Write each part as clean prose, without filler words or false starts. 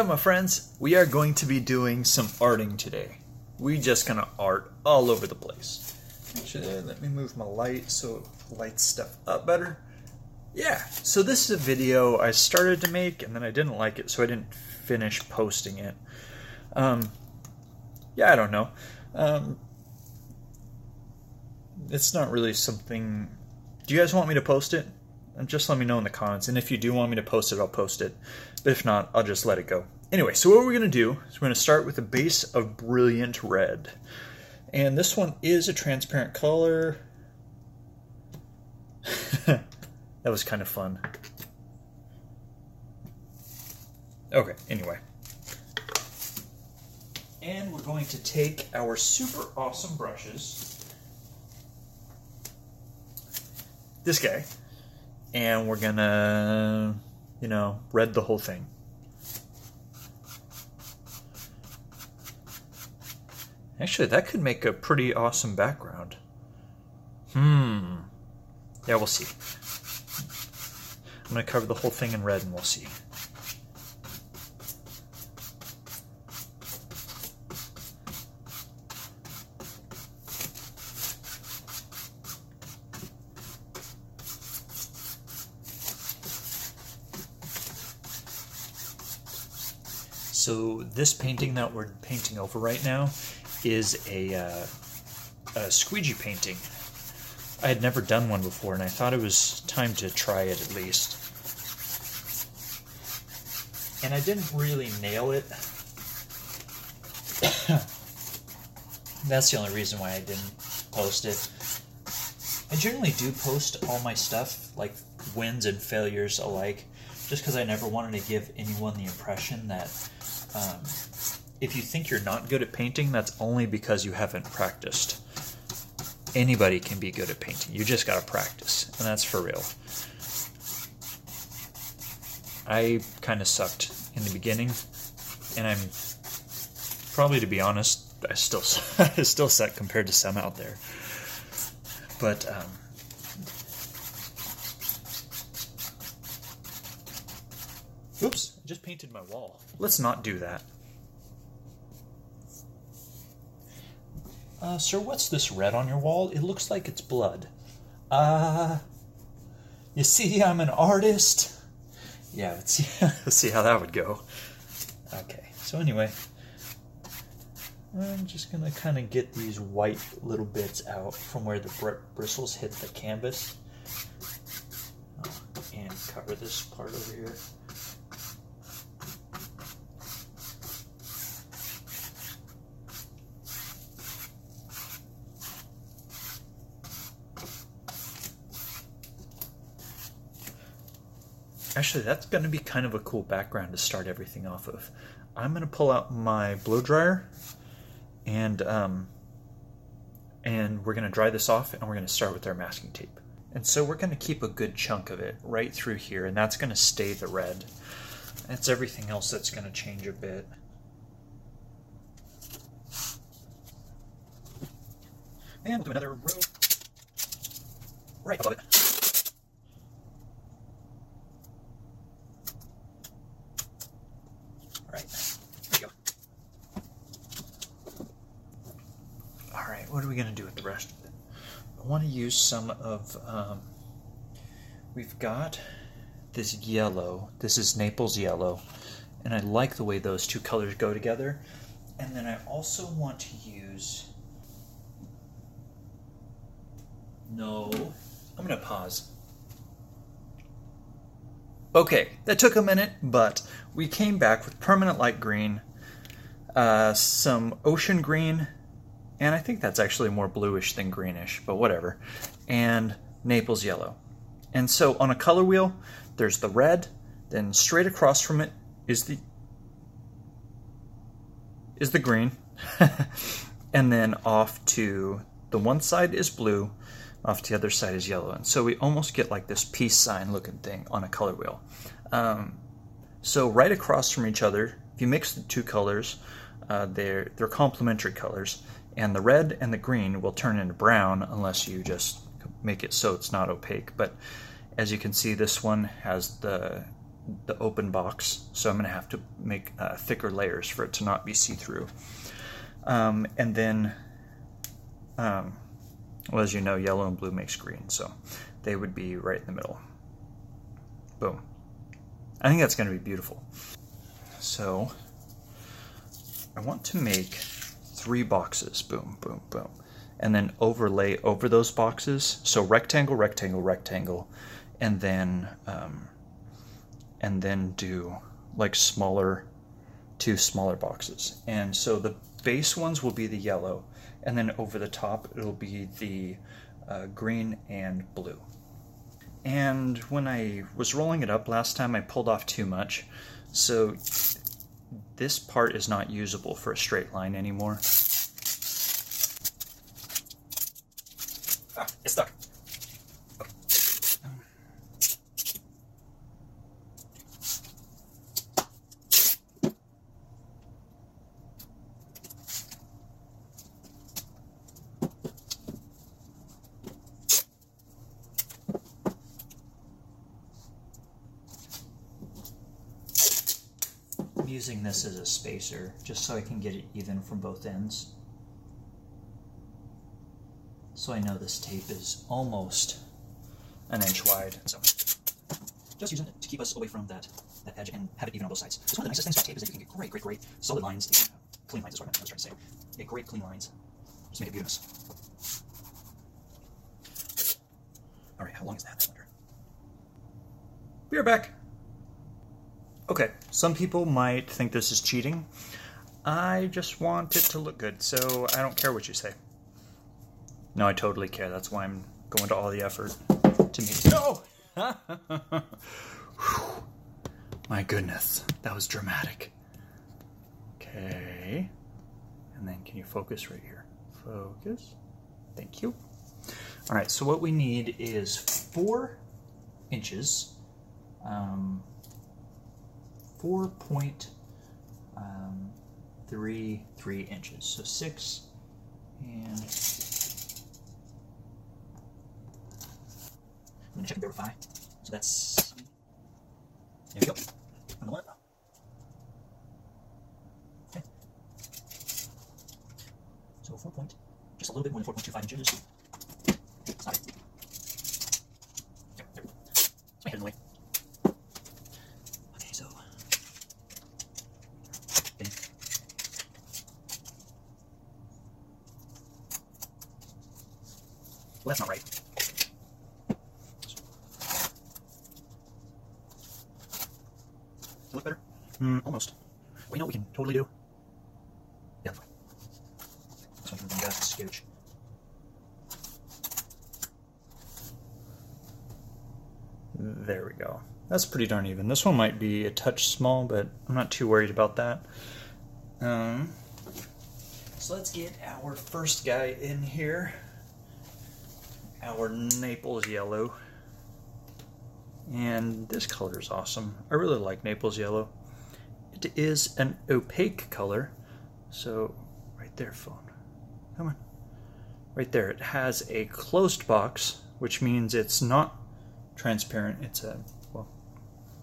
Hi my friends, we are going to be doing some arting today. We just gonna art all over the place. Actually, let me move my light so it lights stuff up better. Yeah, so this is a video I started to make and then I didn't like it, so I didn't finish posting it. Yeah, I don't know. It's not really something... Do you guys want me to post it? Just let me know in the comments, and if you do want me to post it, I'll post it. But if not, I'll just let it go. Anyway, so what we're going to do is we're going to start with a base of Brilliant Red. And this one is a transparent color. That was kind of fun. Okay, anyway. And we're going to take our super awesome brushes. This guy. And we're gonna, red the whole thing. Actually, that could make a pretty awesome background. Yeah, we'll see. I'm gonna cover the whole thing in red and we'll see. So this painting that we're painting over right now is a squeegee painting. I had never done one before and I thought it was time to try it at least. And I didn't really nail it. That's the only reason why I didn't post it. I generally do post all my stuff, like wins and failures alike, just because I never wanted to give anyone the impression that if you think you're not good at painting, that's only because you haven't practiced. Anybody can be good at painting. You just gotta practice, and that's for real. I kind of sucked in the beginning, and I'm probably, to be honest, I still suck compared to some out there. But oops, I just painted my wall. Let's not do that. Sir, what's this red on your wall? It looks like it's blood. You see, I'm an artist. Yeah, let's see how that would go. Okay, so anyway, I'm just gonna kind of get these white little bits out from where the bristles hit the canvas. And cover this part over here. Actually, that's going to be kind of a cool background to start everything off of. I'm going to pull out my blow dryer, and we're going to dry this off, and we're going to start with our masking tape. And so we're going to keep a good chunk of it right through here, and that's going to stay the red. It's everything else that's going to change a bit. And we'll do another row right above it. What are we going to do with the rest of it? I want to use some of, we've got this yellow. This is Naples yellow. And I like the way those two colors go together. And then I also want to use, I'm going to pause. Okay, that took a minute, but we came back with Permanent Light Green, some Ocean Green, and I think that's actually more bluish than greenish, but whatever. And Naples yellow. And so on a color wheel, there's the red, then straight across from it is the green. And then off to the one side is blue, off to the other side is yellow. And so we almost get like this peace sign looking thing on a color wheel. So right across from each other, if you mix the two colors, they're complementary colors. And the red and the green will turn into brown unless you just make it so it's not opaque. But as you can see, this one has the the open box, so I'm going to have to make thicker layers for it to not be see-through. And then, well, as you know, yellow and blue makes green, so they would be right in the middle. Boom. I think that's going to be beautiful. So I want to make 3 boxes. Boom, boom, boom. And then overlay over those boxes. So rectangle, rectangle, rectangle, and then do like smaller, 2 smaller boxes. And so the base ones will be the yellow, and then over the top it'll be the green and blue. And when I was rolling it up last time, I pulled off too much, so this part is not usable for a straight line anymore. Ah, it's stuck. I'm using this as a spacer just so I can get it even from both ends. So I know this tape is almost an inch wide. So just using it to keep us away from that edge and have it even on both sides. So one of the nicest things about tape is that you can get great solid lines, clean lines is what I was trying to say. Get great clean lines. Just make it beautiful. Alright, how long is that? I wonder. We are back. Okay, some people might think this is cheating. I just want it to look good, so I don't care what you say. No, I totally care. That's why I'm going to all the effort to meet. No! My goodness, that was dramatic. Okay. And then can you focus right here? Focus. Thank you. All right, so what we need is 4 inches. 4.33 inches. So 6 and I'm going to check and verify. So that's, there we go. On the one. Okay. So just a little bit more than 4.25 inches. Stop it. Okay, there we go. It's my head in the way. Okay, so. Okay. Well, that's not right. Look better? Almost. Well, you know what we can totally do? Yeah, fine. This one can bring back the scooch. There we go. That's pretty darn even. This one might be a touch small, but I'm not too worried about that. So let's get our first guy in here. Our Naples yellow. And this color is awesome. I really like Naples yellow. It is an opaque color. So, right there, phone. Come on. Right there. It has a closed box, which means it's not transparent. It's a, well,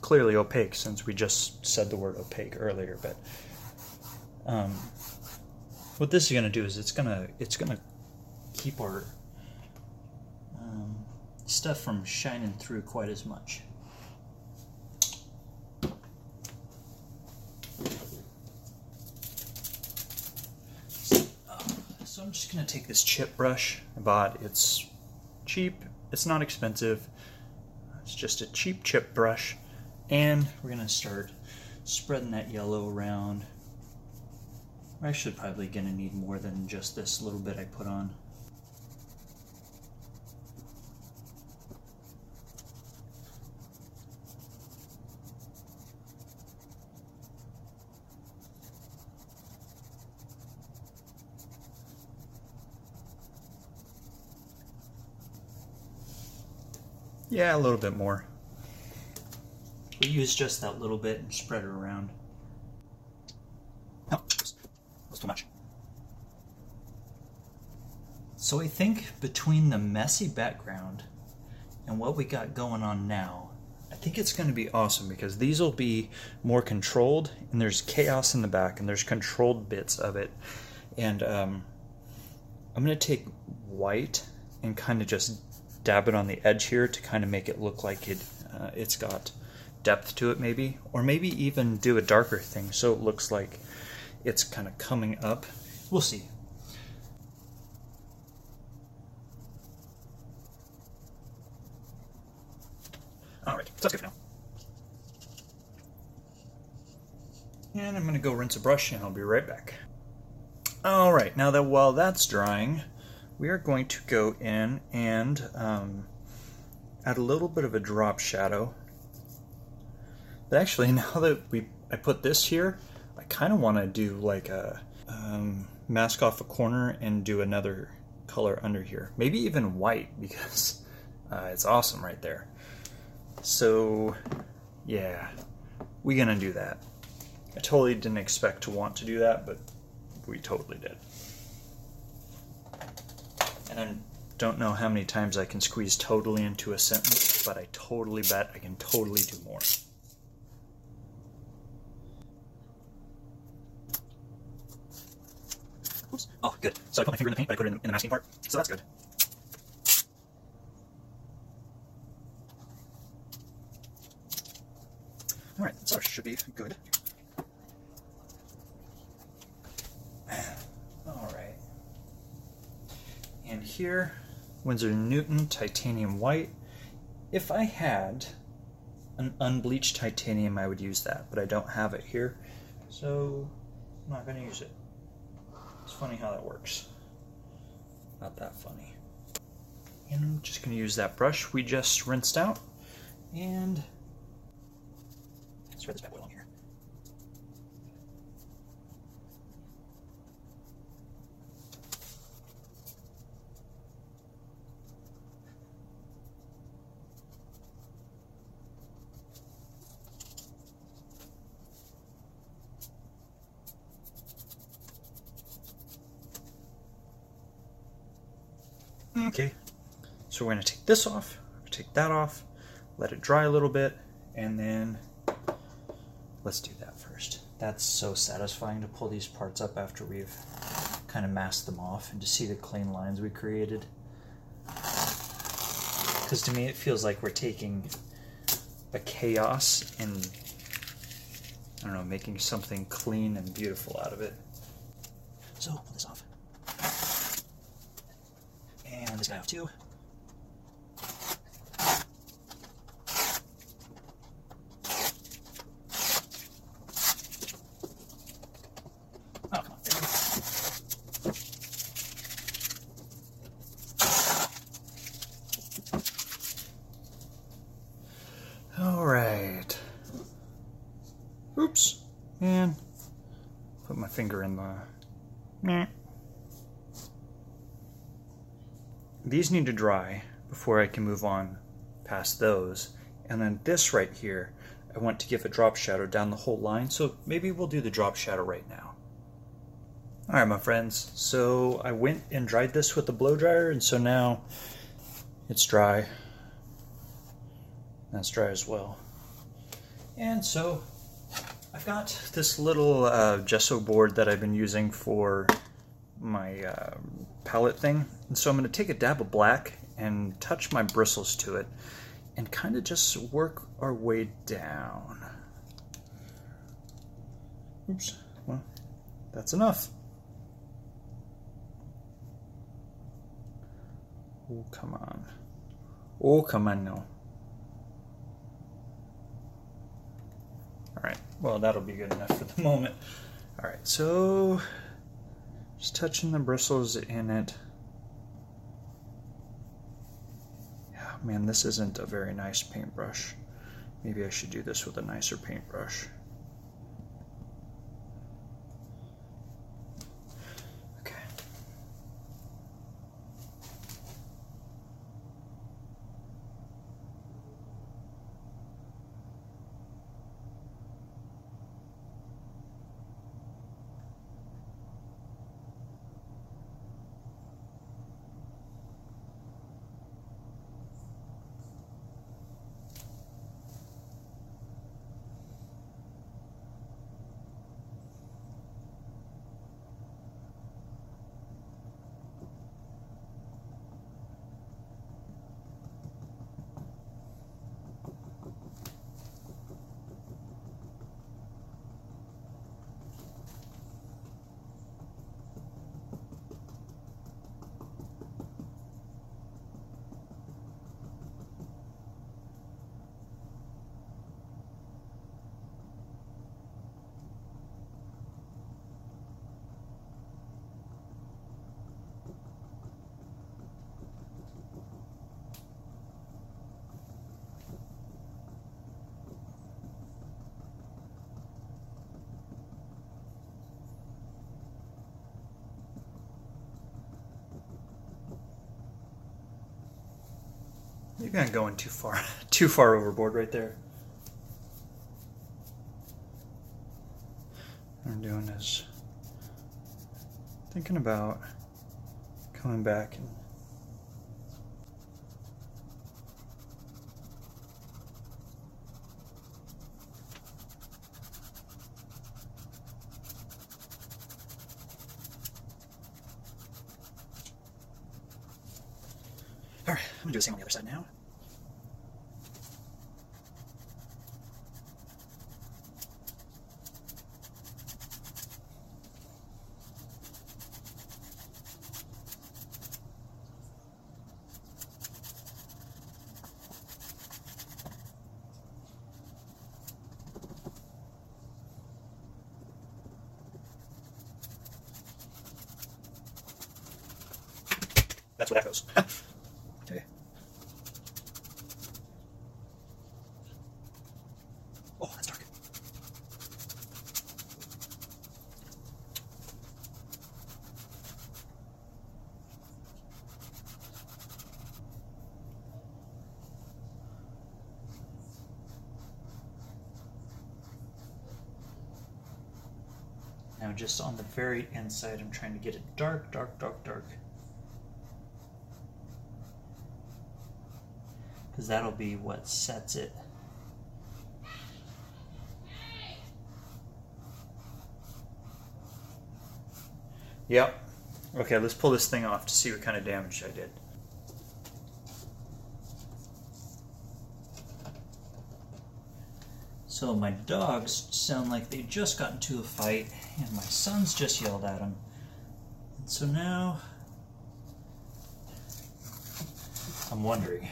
clearly opaque since we just said the word opaque earlier. But what this is going to do is it's gonna keep our stuff from shining through quite as much. So I'm just going to take this chip brush I bought. It's cheap, it's not expensive, it's just a cheap chip brush, and we're going to start spreading that yellow around. We're actually probably going to need more than just this little bit I put on. Yeah, a little bit more. We use just that little bit and spread it around. Oh, that's too much. So I think between the messy background and what we got going on now, I think it's going to be awesome because these will be more controlled, and there's chaos in the back, and there's controlled bits of it. And I'm going to take white and kind of just dab it on the edge here to kind of make it look like it's got depth to it, maybe, or maybe even do a darker thing so it looks like it's kind of coming up. We'll see. Alright, so that's good for now. And I'm going to go rinse a brush and I'll be right back. Alright, now that while that's drying, we are going to go in and add a little bit of a drop shadow. But actually, now that I put this here, I kind of want to do like a mask off a corner and do another color under here. Maybe even white, because it's awesome right there. So yeah, we're gonna do that. I totally didn't expect to want to do that, but we totally did. And I don't know how many times I can squeeze totally into a sentence, but I totally bet I can totally do more. Oops. Oh, good. So I put my finger in the paint, but I put it in the masking part, so that's good. Alright, so should be good. Alright. And here, Winsor & Newton Titanium White. If I had an unbleached titanium, I would use that, but I don't have it here, so I'm not going to use it. It's funny how that works. Not that funny. And I'm just going to use that brush we just rinsed out, and spread this bad boy along here. Okay, so we're going to take this off, take that off, let it dry a little bit, and then let's do that first. That's so satisfying to pull these parts up after we've kind of masked them off and to see the clean lines we created. Because to me it feels like we're taking a chaos and, I don't know, making something clean and beautiful out of it. So, pull this off. And this guy off too. Oh, come on. All right. Oops. And put my finger in the... Meh. These need to dry before I can move on past those. And then this right here, I want to give a drop shadow down the whole line, so maybe we'll do the drop shadow right now. Alright my friends, so I went and dried this with the blow dryer, and so now it's dry. That's dry as well. And so I've got this little gesso board that I've been using for my palette thing, and so I'm going to take a dab of black and touch my bristles to it and kind of just work our way down. Oops, well, that's enough. Oh, come on. Oh, come on now. Alright, well, that'll be good enough for the moment. Alright, so just touching the bristles in it. Yeah, man, this isn't a very nice paintbrush. Maybe I should do this with a nicer paintbrush. Okay. You're kind of going too far overboard right there. What I'm doing is thinking about coming back and all right, I'm gonna do the same on the other side now. That's where that goes. Okay. Oh, that's dark. Now just on the very inside, I'm trying to get it dark, dark, dark, dark. Because that'll be what sets it. Yep. Okay, let's pull this thing off to see what kind of damage I did. So my dogs sound like they just got into a fight, and my son's just yelled at them. And so now I'm wondering.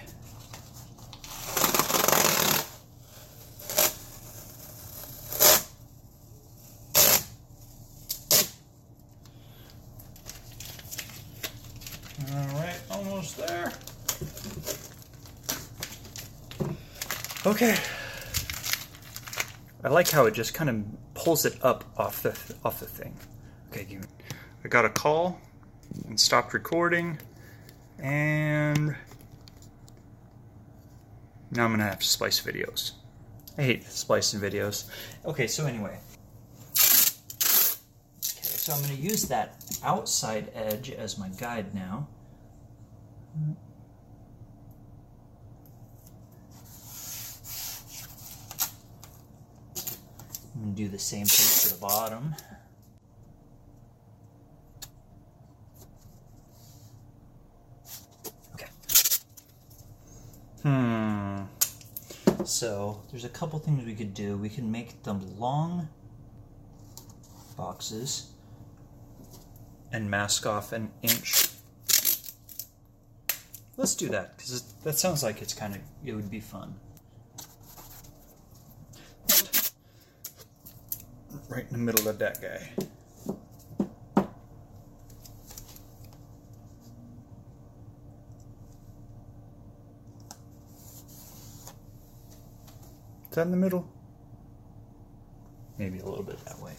Alright, almost there. Okay. I like how it just kind of pulls it up off the thing. Okay, I got a call and stopped recording, and now I'm gonna have to splice videos. I hate splicing videos. Okay, so anyway. Okay, so I'm going to use that outside edge as my guide now. I'm going to do the same thing to the bottom. Okay. So there's a couple things we could do. We can make them long boxes And mask off an inch. Let's do that, because that sounds like it's kind of, it would be fun. right in the middle of that guy. Is that in the middle? Maybe a little bit that way.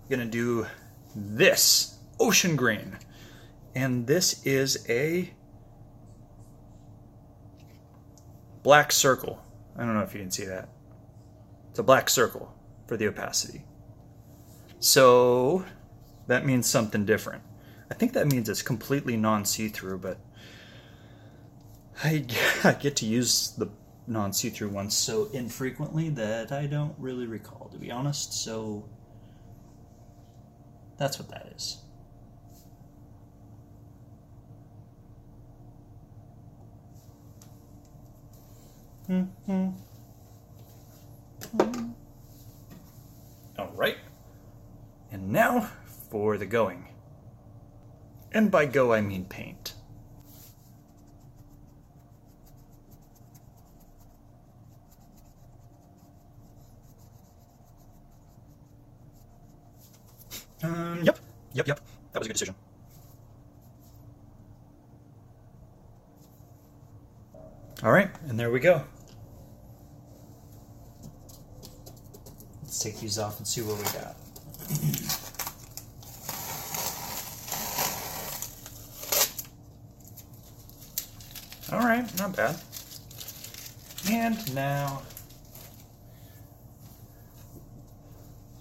Gonna do this ocean green, and this is a black circle. I don't know if you can see that. It's a black circle for the opacity. So that means something different. I think that means it's completely non-see-through, but I get to use the non-see-through ones So infrequently that I don't really recall, to be honest. So that's what that is. All right. And now for the going. And by go, I mean paint. Yep. That was a good decision. All right, and there we go. Let's take these off and see what we got. All right, not bad. And now,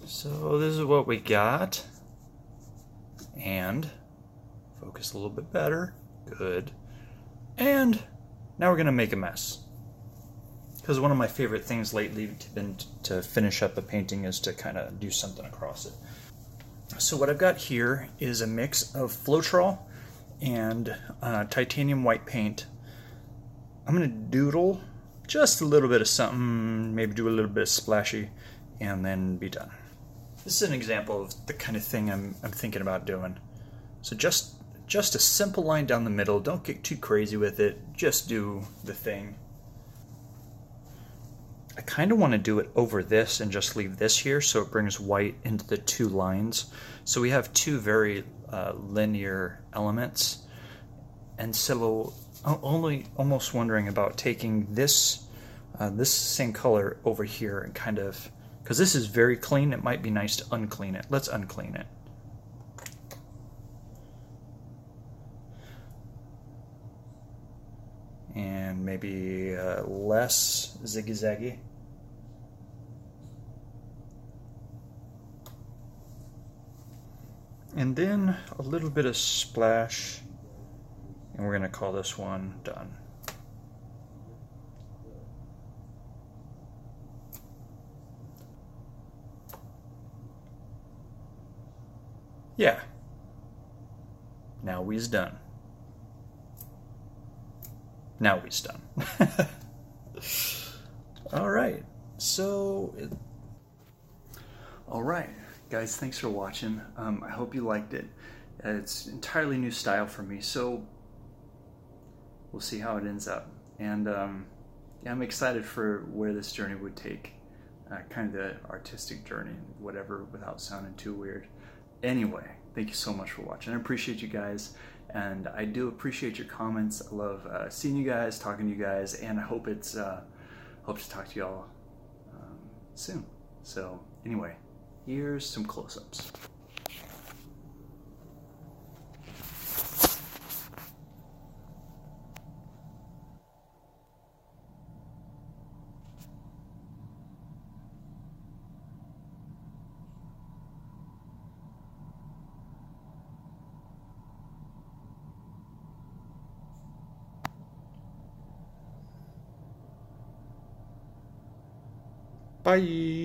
so this is what we got. And focus a little bit better. Good. And now we're gonna make a mess. Because one of my favorite things lately to finish up a painting is to kind of do something across it. So what I've got here is a mix of Floetrol and titanium white paint. I'm going to doodle just a little bit of something, maybe do a little bit of splashy, and then be done. This is an example of the kind of thing I'm thinking about doing. So just a simple line down the middle. Don't get too crazy with it. Just do the thing. I kind of want to do it over this and just leave this here so it brings white into the two lines. So we have two very linear elements. And so I'm almost wondering about taking this this same color over here and kind of, because this is very clean, it might be nice to unclean it. Let's unclean it. And maybe less zigzaggy. And then a little bit of splash, and we're going to call this one done. Yeah. Now we's done. Now we's done. All right. So, all right, guys. Thanks for watching. I hope you liked it. It's entirely new style for me, so we'll see how it ends up. And yeah, I'm excited for where this journey would take. Kind of the artistic journey, whatever, without sounding too weird. Anyway, thank you so much for watching. I appreciate you guys, and I do appreciate your comments. I love seeing you guys, talking to you guys, and I hope it's hope to talk to y'all soon. So anyway, here's some close-ups. Bye.